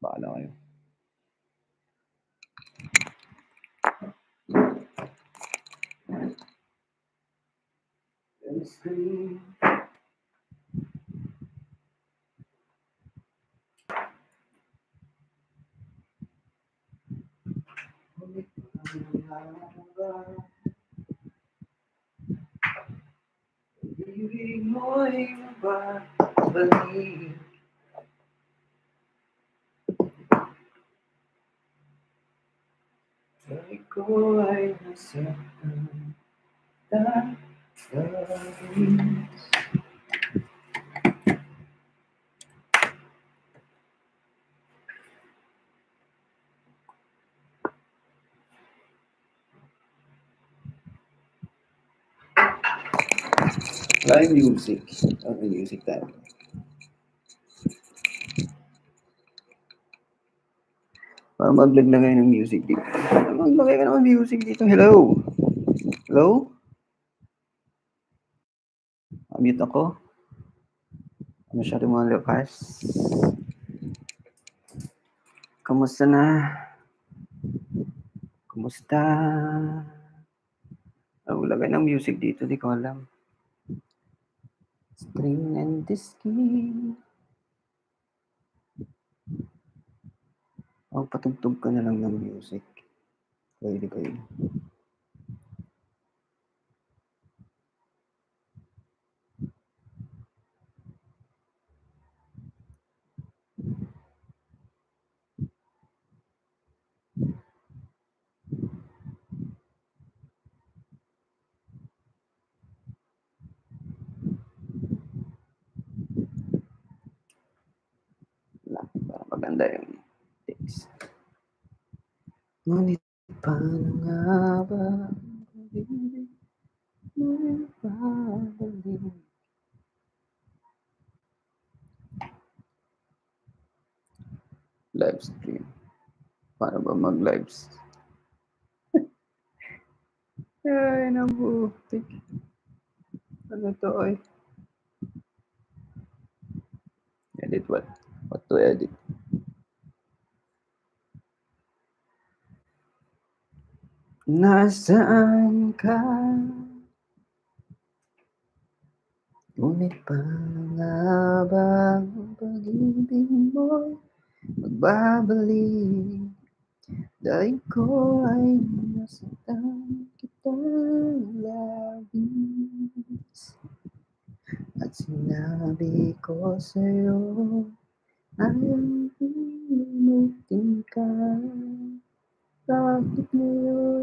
Bahala kayo. Ibig mo'y magbabalik. Ay ko ay nasaktan dahil live music. Okay, music tayo. Maglagay na kayo ng music dito. Maglagay ka naman music dito. Hello? Hello? Mute ako. Masyado mga lakas. Kamusta na? Kumusta? Maglagay ng music dito. Di ko alam. String and disky. Patugtog ka na lang ng music. Pwede kayo. Para maganda yung text. Ngunit paano nga ba pag-ibig mo'y babalik? Live stream. Paano ba mag-live stream? Ay, nabutik. Ano to ay? Edit what? What to edit? Nasaan ka? Ngunit paano nga ba ang pag-ibig mo magbabalik? Dahil ko ay nasaktan kitang labis. At sinabi ko sa'yo ay limutin ka. Bakit ngayon